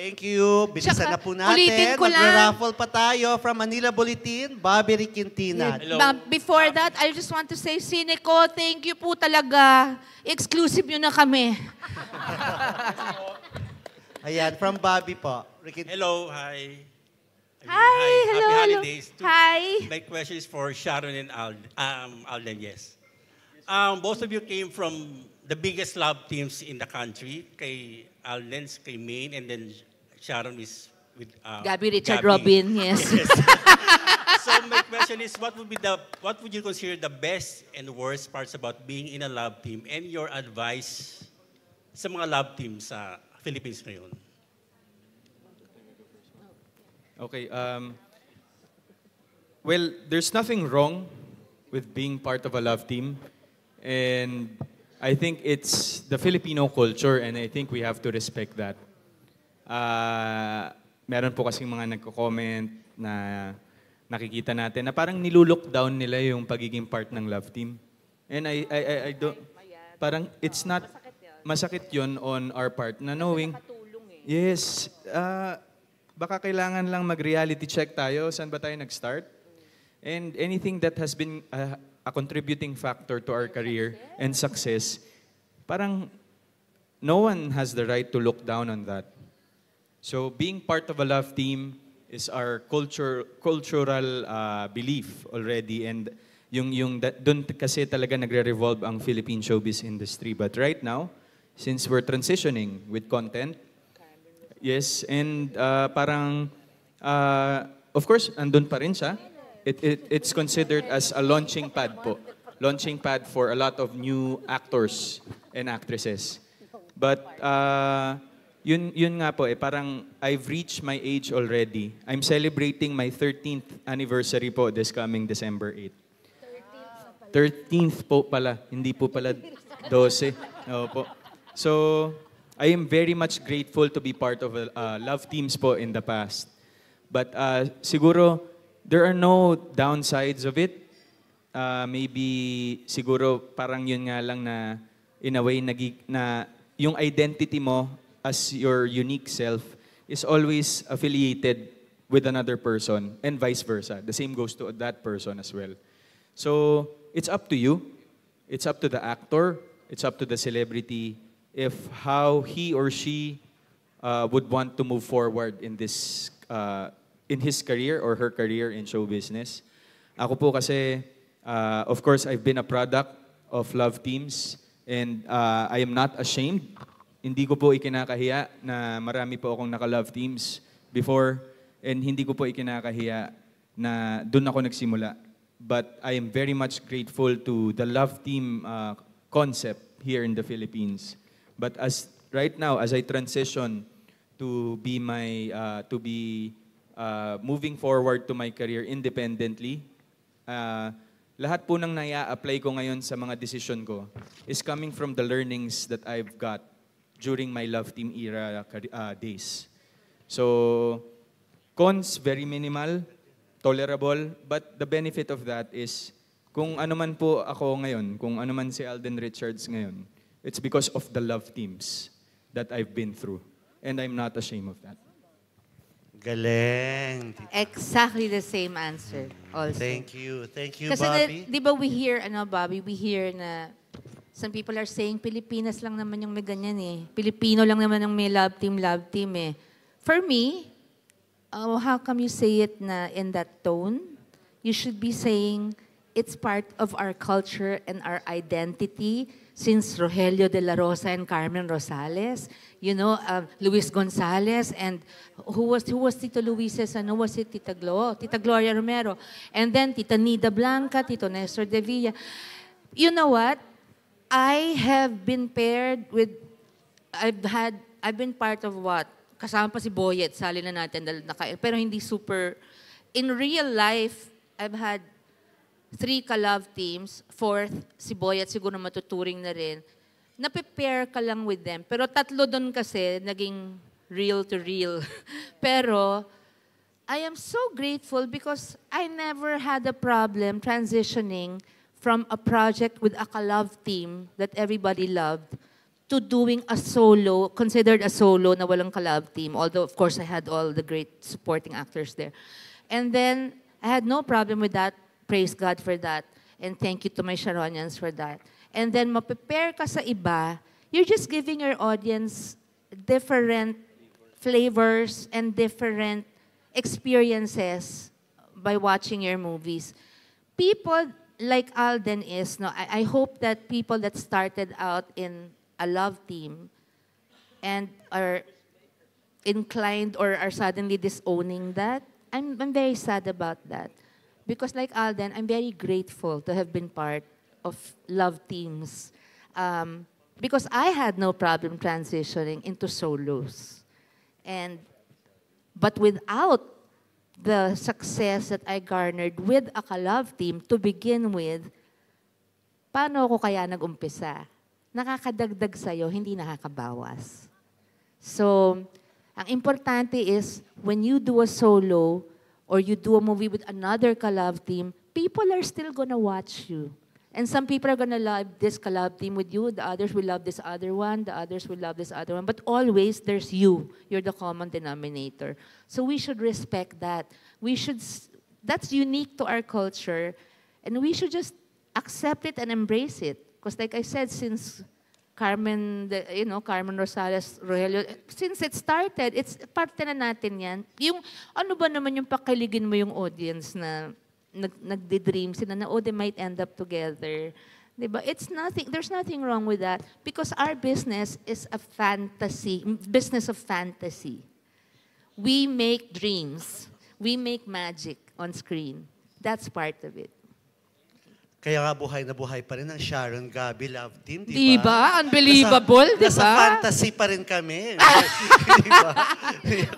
Thank you. Bilisan na po ulitin natin. ko lang. Magra-raffle pa tayo from Manila Bulletin, Bobby Riquintina. Before that, I just want to say, Cineco, thank you po talaga. Exclusive nyo na kami. Ayan, from Bobby po. Hello, hi. Hi, hello, Happy hello. holidays. Hi. My question is for Sharon and Alden, yes. Both of you came from the biggest love teams in the country. Kay Alden's, kay Maine, and then Sharon is with Gabby Richard Gabby. Robin, yes. So my question is, what would you consider the best and worst parts about being in a love team, and your advice sa mga love teams sa Philippines ngayon? Okay. Well, there's nothing wrong with being part of a love team. And I think it's the Filipino culture, and I think we have to respect that. Meron po kasing mga nagko-comment na nakikita natin na parang nilulook down nila yung pagiging part ng love team. And I don't, parang it's not, masakit yun on our part na knowing, yes, baka kailangan lang mag-reality check tayo, saan ba tayo nag-start? And anything that has been a contributing factor to our career and success, parang no one has the right to look down on that. So being part of a love team is our cultural belief already, and doon kasi talaga nagre-revolve ang Philippine showbiz industry. But right now, since we're transitioning with content, yes, and parang of course andun pa rin siya. It's considered as a launching pad po. Launching pad for a lot of new actors and actresses. But yun nga po parang I've reached my age already. I'm celebrating my 13th anniversary po this coming December 8. 13th po pala, hindi po pala 12. Opo. So, I am very much grateful to be part of love teams po in the past. But siguro there are no downsides of it. Maybe siguro parang yun nga lang na in a way na yung identity mo as your unique self is always affiliated with another person and vice versa. The same goes to that person as well. So it's up to you. It's up to the actor. It's up to the celebrity if how he or she would want to move forward in this in his career or her career in show business. Ako po kasi, of course, I've been a product of love teams, and I am not ashamed. Hindi ko po ikinakahiya na marami po akong naka-love teams before, and hindi ko po ikinakahiya na doon ako nagsimula. But I am very much grateful to the love team concept here in the Philippines. But as right now, as I transition to be moving forward to my career independently, lahat po ng naya-apply ko ngayon sa mga decision ko is coming from the learnings that I've got during my love team era days. So, cons, very minimal, tolerable, but the benefit of that is kung ano man po ako ngayon, kung ano man si Alden Richards ngayon, it's because of the love teams that I've been through. And I'm not ashamed of that. Galing. Exactly the same answer also. Thank you. Thank you, Kasi Bobby. di ba we hear, Bobby, we hear na some people are saying, Pilipinas lang naman yung may ganyan eh. Pilipino lang naman yung may love team eh. For me, how come you say it na in that tone? You should be saying, it's part of our culture and our identity since Rogelio de la Rosa and Carmen Rosales, Luis Gonzalez, and who was Tito Luis's, was it Tita Gloria Romero, and then Tita Nida Blanca, Tito Nestor de Villa. You know what? I have been paired with, I've been part of what? Kasama pa si Boyet, sali na natin, pero hindi super, in real life, I've had 3 ka-love teams, 4th, si Boyet siguro matuturing na rin. Nape-pair ka lang with them. Pero 3 doon kasi, naging real to real. Pero, I am so grateful because I never had a problem transitioning from a project with a ka-love team that everybody loved to doing a solo, considered a solo na walang collab team. Although, of course, I had all the great supporting actors there. And then, I had no problem with that. Praise God for that. And thank you to my Sharonians for that. And then, ma-prepare ka sa iba, you're just giving your audience different flavors and different experiences by watching your movies. People like Alden is, no, I hope that people that started out in a love team and are inclined or are suddenly disowning that, I'm very sad about that. Because like Alden, I'm very grateful to have been part of love teams. Because I had no problem transitioning into solos. But without the success that I garnered with a ka-love team to begin with, paano ako kaya nag-umpisa? Nakakadagdag sa'yo, hindi nakakabawas. So, ang importante is, when you do a solo or you do a movie with another ka-love team, people are still gonna watch you. And some people are gonna love this ka-love team with you, the others will love this other one, the others will love this other one. But always, there's you. You're the common denominator. So we should respect that. That's unique to our culture, and we should just accept it and embrace it. Because like I said, since Carmen Rosales Rogelio, since it started, it's parte na natin yan. Yung, ano ba naman yung pakiligin mo yung audience na nagdi-dream sila na, oh, they might end up together. Diba? There's nothing wrong with that because our business is a business of fantasy. We make dreams. We make magic on screen. That's part of it. Kaya nga buhay na buhay pa rin ang Sharon Gabi Love Team, di ba? Diba? Unbelievable, di ba? Nasa fantasy pa rin kami. Di ba?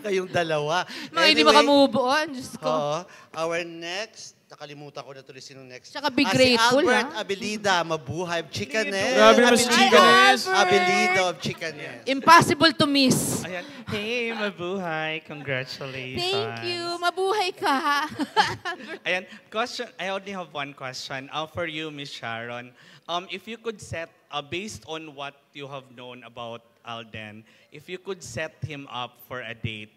Kayong dalawa. Hindi maka-move on. Diyos ko. Our next, nakalimutan ko na tuloy sinong next. Tsaka be grateful, si Albert Abilida, mabuhay, Chikanes. Grabe naman si Chikanes. Abilida of Chikanes. Impossible to miss. Ayan. Hey, mabuhay. Congratulations. Thank you. Mabuhay ka. Ayan, question. I only have one question for you, Miss Sharon. If you could set, based on what you have known about Alden, if you could set him up for a date,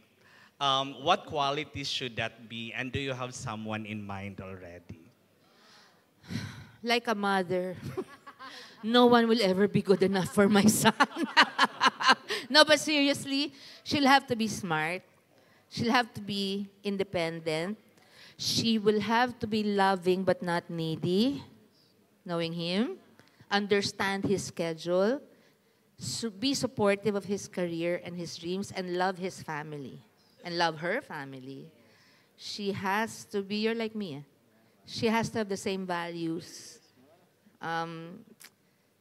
what qualities should that be? And do you have someone in mind already? Like a mother. No one will ever be good enough for my son. No, but seriously, she'll have to be smart. She'll have to be independent. She will have to be loving but not needy, knowing him, understand his schedule, be supportive of his career and his dreams, and love his family. And love her family. She has to be, you're like me. She has to have the same values.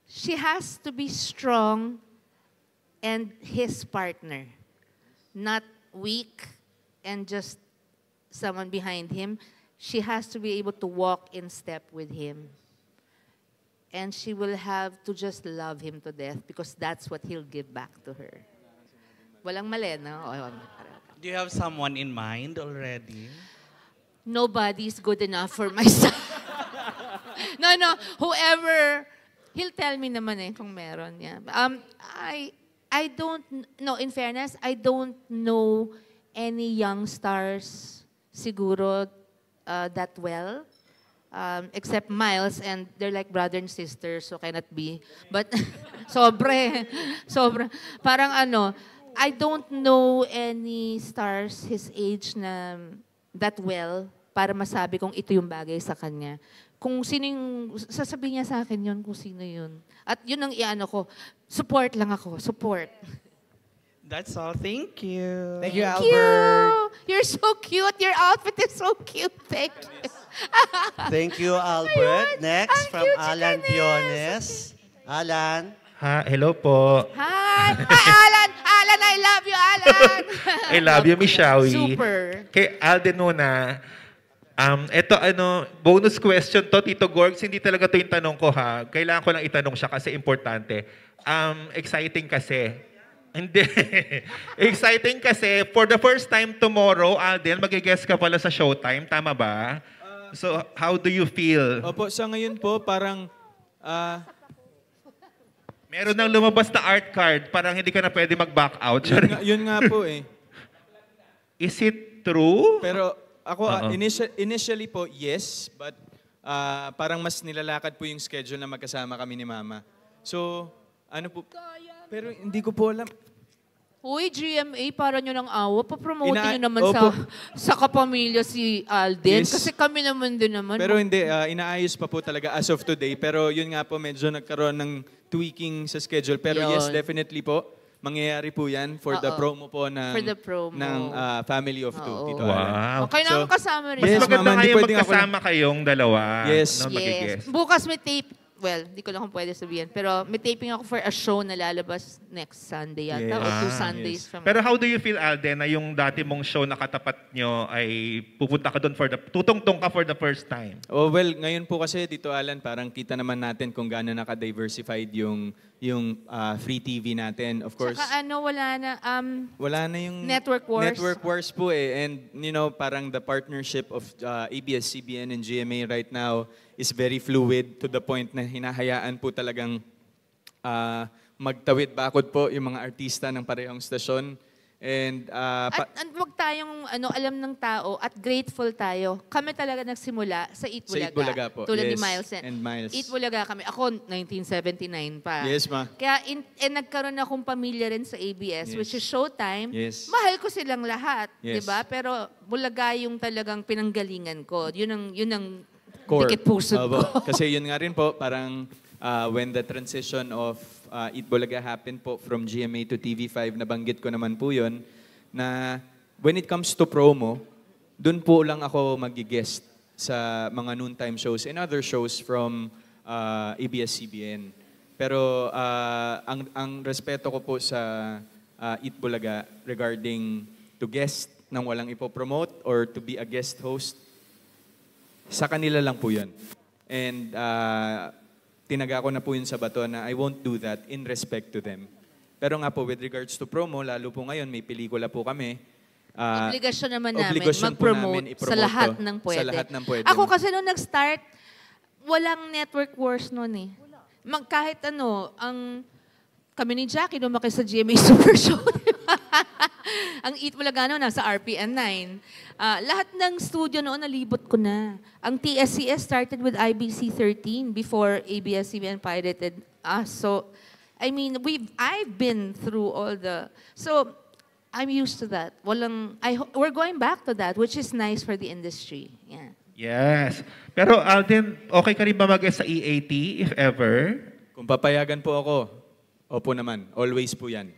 She has to be strong and his partner. Not weak and just someone behind him. She has to be able to walk in step with him. And she will have to just love him to death because that's what he'll give back to her. Walang mali, no? Do you have someone in mind already? Nobody's good enough for my son. No. Whoever, he'll tell me naman kung meron niya. I don't, no, in fairness, I don't know any young stars siguro that well. Except Miles, and they're like brother and sister, so cannot be. But, sobre. Parang I don't know any stars his age na that well para masabi kung ito yung bagay sa kanya. Kung sino yung, sasabihin niya sa akin yun kung sino yun. At yun ang ko, support lang ako, support. That's all. Thank you. Thank you, Thank Albert. you. You're so cute. Your outfit is so cute. Thank you. Thank you, Albert. Ayun. Next, Ang from cute, Alan Chikanes. Piones. Alan. Hello po. Hi. Hi, Alan. Alan, I love you, Alan. I love you, Miss Shawi. Super. Kay Alden muna, ito bonus question to, Tito Gorgs, hindi talaga to yung tanong ko ha. Kailangan ko lang itanong siya kasi importante. Exciting kasi. Hindi. Exciting kasi, for the first time tomorrow, Alden, mag-guest ka pala sa Showtime, tama ba? So, how do you feel? Opo, sa ngayon po, parang Meron nang lumabas na art card, parang hindi ka na pwede mag-back out. Yun nga po eh. Is it true? Pero ako, Oo. initially po, yes. But parang mas nilalakad po yung schedule na magkasama kami ni Mama. So, ano po? Pero hindi ko po alam. Uy, GMA, para nyo ng awa. Papromote Ina- nyo naman Opo. sa kapamilya si Alden. Yes. Kasi kami naman din naman. Pero hindi, inaayos pa po talaga as of today. Pero yun nga po, medyo nagkaroon ng tweaking sa schedule. Pero yes, Yun. definitely po. Mangyayari po yan for the Oo. promo po ng, For the promo. ng Family of Two, Oo. Tito Alan. Wow. Okay na So, ako kasama rin. Mas Yes, maganda Mama, nga hindi yung pwedeng ako magkasama kayong dalawa. Yes. No, magigess. Bukas may tape. Well, di ko lang kung pwede sabihin. Pero may taping ako for a show na lalabas next Sunday yata. Yes. Or 2 Ah, Sundays yes. from Pero how do you feel, Alden, na yung dati mong show na katapat nyo ay pupunta ka doon tutungtong ka for the first time? Oh, well, ngayon po kasi dito Alan, parang kita naman natin kung gaano naka-diversified yung free TV natin. Of course, Saka wala na. wala na yung Network wars. Network wars po eh. And parang the partnership of ABS-CBN and GMA right now is very fluid to the point na hinahayaan po talagang magtawid bakod po yung mga artista ng parehong stasyon. And At wag tayong alam ng tao at grateful tayo. Kami talaga nagsimula sa Eat Sa Bulaga. Eat Bulaga po. Tulad ni Yes, Miles. and Miles. Eat Bulaga kami. Ako, 1979 pa. Yes, ma. Kaya nagkaroon akong pamilya rin sa ABS, Yes. which is Showtime. Yes. Mahal ko silang lahat, Yes. 'di ba? Pero Bulaga yung talagang pinanggalingan ko. Yun ang Core. dikit pusod Opo. ko. Kasi yun nga rin po, parang when the transition of Eat Bulaga happened po from GMA to TV5, nabanggit ko naman po yun, na when it comes to promo, dun po lang ako mag-guest sa mga noontime shows and other shows from ABS-CBN. Pero ang respeto ko po sa Eat Bulaga regarding to guest nang walang ipopromote or to be a guest host, sa kanila lang po yun. And tinaga ko na po yun sa bato na I won't do that in respect to them. Pero nga po, with regards to promo, lalo po ngayon, may pelikula po kami. Obligasyon naman namin Obligasyon po mag-promote namin sa i-promote lahat to. ng pwede. Sa lahat ng pwede. Ako kasi nung nag-start, walang network wars noon eh. Kahit kami ni Jackie lumaki sa GMA Super Show. Ang Eat Bulaga nasa RPN 9. Lahat ng studio noon nalibot ko na. Ang TSCS started with IBC 13 before ABS-CBN pirated us. So, I mean, I've been through all so I'm used to that. We're going back to that, which is nice for the industry. Yeah. Yes. Pero Alden, okay ka rin ba sa EAT, if ever? Kung papayagan po ako, opo naman. Always po yan.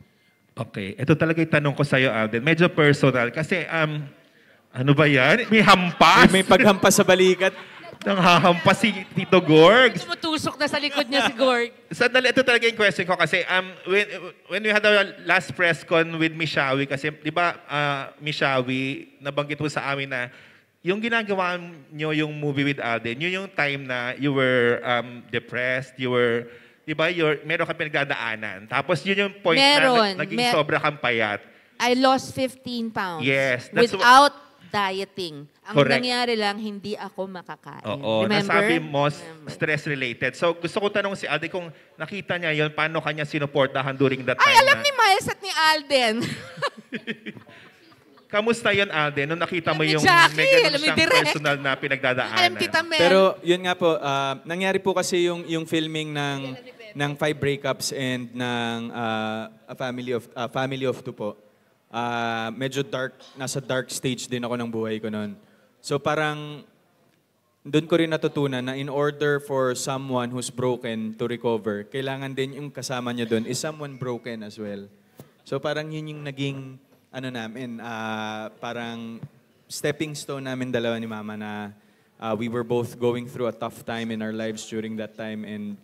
Okay. Ito talaga yung tanong ko sa'yo, Alden. Medyo personal. Kasi, ano ba yan? May hampas? May paghampas sa balikat. Nanghahampas si Tito Gorgs. Tumutusok na sa likod niya si Gorg. Sandali, ito talaga yung question ko kasi when we had our last press con with Mishawi, kasi di ba Mishawi, nabanggit mo sa amin na yung ginagawa nyo yung movie with Alden, yun yung time na you were depressed, you were, di ba, meron ka pinagdadaanan. Tapos yun yung point na naging sobra kang payat. I lost 15 pounds. Yes, that's without dieting. Ang Correct. nangyari lang, hindi ako makakain. Oo, Remember? nasabi mo, Remember. stress-related. So gusto ko tanong si Alden kung nakita niya yun, paano kanya sinuportahan during that time Ay, alam na, ni Miles at ni Alden. Kamusta yun, Alden, nung nakita mo Alam ni yung Jackie, may ganun alam ni siyang Direk. personal na pinagdadaanan? alam Tita Mel. Pero yun nga po, nangyari po kasi yung filming ng 5 breakups and ng a family of two po. Medyo dark, nasa dark stage din ako ng buhay ko noon. So parang doon ko rin natutunan na in order for someone who's broken to recover, kailangan din yung kasama niya doon is someone broken as well. So parang yun yung naging namin, parang stepping stone namin dalawa ni Mama na we were both going through a tough time in our lives during that time, and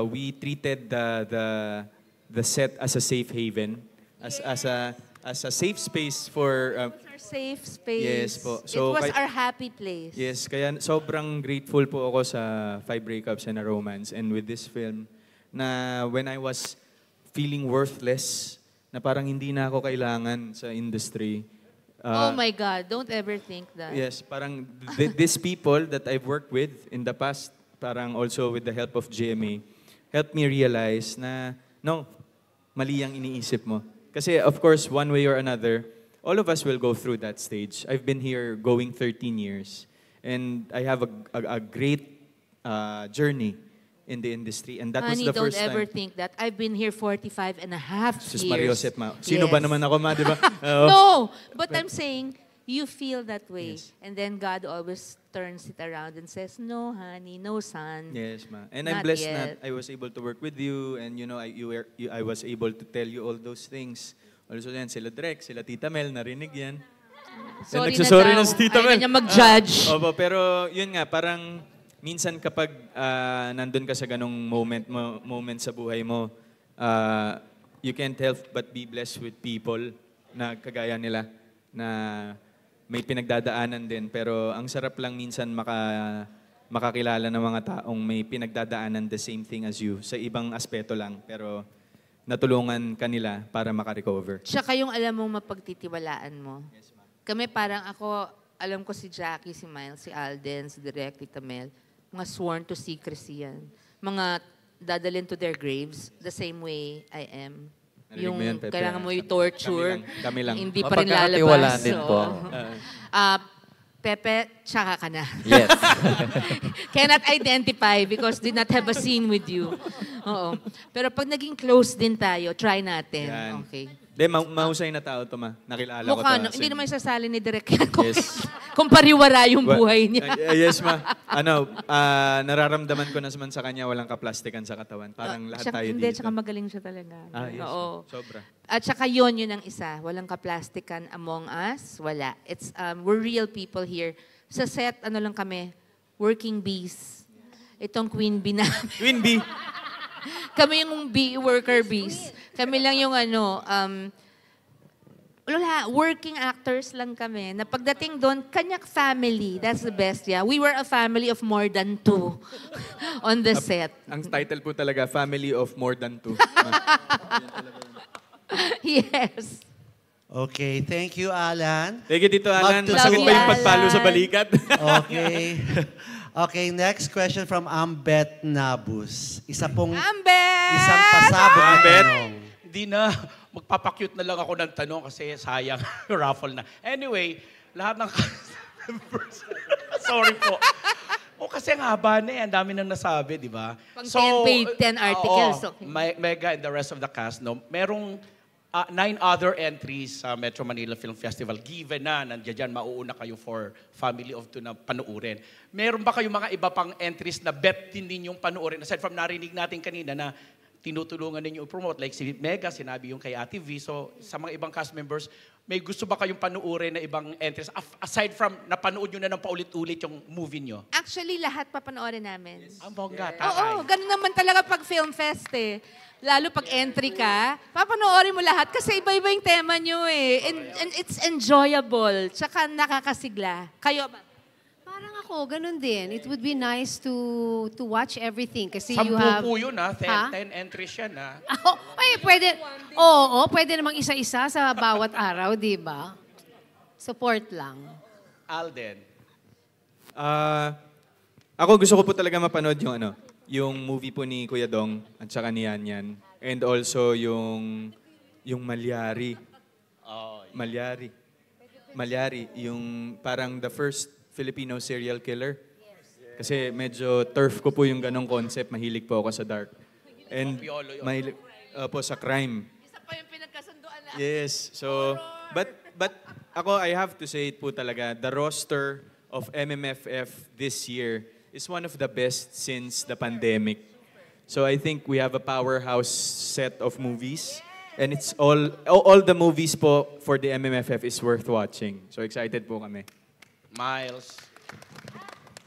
we treated the set as a safe haven, as a safe space for It was our safe space. Yes po. It So, was our happy place. yes, kaya sobrang grateful po ako sa 5 breakups and a romance, and with this film na when I was feeling worthless, na parang hindi na ako kailangan sa industry. Oh my God, don't ever think that. Yes, parang these people that I've worked with in the past, parang also with the help of GMA, helped me realize na, no, mali ang iniisip mo. Kasi of course, one way or another, all of us will go through that stage. I've been here going 13 years. And I have a great journey in the industry. And that was Honey, the first don't ever time. think that. I've been here 45 and a half Sus years. Mario Josep, ma. Sino ba Yes. naman ako, ma, di ba? Oo. No, but I'm saying, you feel that way. Yes. And then God always turns it around and says, no, honey, no, son. Yes, ma. And I'm Not blessed yet. that I was able to work with you and I was able to tell you all those things. Also yan, sila Drek, sila Tita Mel, narinig yan. Sorry Nagsasorry na na daw. si Tita Ayaw Mel. niya mag-judge. Opo, pero yun nga, parang minsan kapag nandun ka sa ganong moment sa buhay mo, you can't help but be blessed with people na kagaya nila na may pinagdadaanan din. Pero ang sarap lang minsan makakilala ng mga taong may pinagdadaanan the same thing as you sa ibang aspeto lang. Pero natulungan kanila para makarecover. Tsaka yung alam mong mapagtitiwalaan mo. Kami parang ako, alam ko si Jackie, si Miles, si Alden, si Direk, Tita Mel, mga sworn to secrecy yan. Mga dadalhin to their graves the same way I am. Narinig Yung mo yan, Pepe? kailangan mo yung torture, Kami lang. hindi pa rin Mapagkakatiwalaan lalabas. din po. Pepe, tsaka ka na. Yes. Cannot identify because did not have a scene with you. Oo. Pero pag naging close din tayo, try natin. Yan. Okay. De, mahusay na tao to, ma. Nakilala ko to. Mukha, no, as hindi in- naman sasali ni Direk yan kung, Yes. kung pariwara yung buhay niya. Yes, ma. Nararamdaman ko na naman sa kanya walang kaplastikan sa katawan. Parang lahat tayo Hindi, dito. tsaka magaling siya talaga. Yes, Oo. ma. Sobra. At saka yun ang isa. Walang kaplastikan among us. Wala. It's, we're real people here. Sa set, ano lang kami, working bees. Itong queen bee namin. Queen Bee. Kami yung bee, worker bees. Kami lang yung wala, working actors lang kami. Na pagdating doon, kanyak family. That's the best, yeah. We were a family of more than 2 on the set. Ang title po talaga, Family of More Than Two. Yes. Okay, thank you, Alan. Thank you, Tito Alan. Magtutuwa. Masakit ba yung pagpalo sa Alan. balikat? Okay. Okay, next question from Ambet Nabus. Isang Ambet! pasabog na Ambet. tanong. Hindi na, magpapakyut na lang ako ng tanong kasi sayang, raffle na. Anyway, lahat ng sorry po. O kasi ang haba na eh, ang dami nang nasabi, di ba? Pang 10 page, 10 articles, oo, okay. Mega and the rest of the cast, no? Merong 9 other entries sa Metro Manila Film Festival. Given na, nandiyan dyan, mauuna kayo for Family of Two na panuurin. Meron ba kayong mga iba pang entries na bet din ninyong panuurin? Aside from narinig natin kanina na tinutulungan ninyo i-promote. Like si Mega, sinabi yung kay Ate V. So, sa mga ibang cast members, may gusto ba kayong panuurin na ibang entries? Aside from napanood nyo na ng paulit-ulit yung movie nyo? Actually, lahat papanoorin namin. Ang bongga, Oo, tatay. ganun naman talaga pag film fest eh. Lalo pag entry ka, papanoorin mo lahat kasi iba-iba yung tema nyo eh. And it's enjoyable. Tsaka nakakasigla. Kayo ba? Parang ako, ganun din. It would be nice to watch everything kasi you 10 have... po yun, ha? 10 Ha? entries yan, ha? Ay, pwede. Oo, pwede namang isa-isa sa bawat araw, di ba? Support lang. Alden. Ako gusto ko po talaga mapanood yung movie po ni Kuya Dong at saka ni Yan Yan. And also yung Malyari. Malyari, yung parang the first Filipino serial killer. Kasi medyo turf ko po yung ganong concept. Mahilig po ako sa dark. And Piolo yun. mahilig po sa crime. Isa pa yung pinagkasunduan na. Yes. So, but ako, I have to say it po talaga, the roster of MMFF this year is one of the best since the pandemic. So I think we have a powerhouse set of movies. And it's all the movies po for the MMFF is worth watching. So excited po kami. Miles.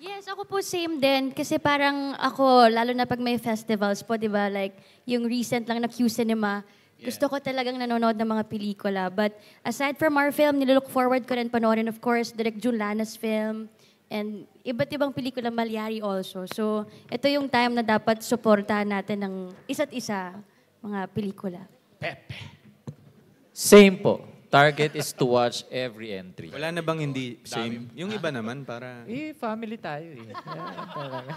Yes, ako po same din. Kasi parang ako, lalo na pag may festivals po, di ba? Like, yung recent lang na Q Cinema, gusto ko talagang nanonood ng mga pelikula. But aside from our film, nilook forward ko rin panoorin, of course, Direk Jun Lana's film. And iba't ibang pelikula, Malyari also. So, ito yung time na dapat suportahan natin ng isa't isa mga pelikula. Pepe. Same po. Target is to watch every entry. Wala na bang hindi same? Yung iba naman para... Family tayo eh. Kaya talaga.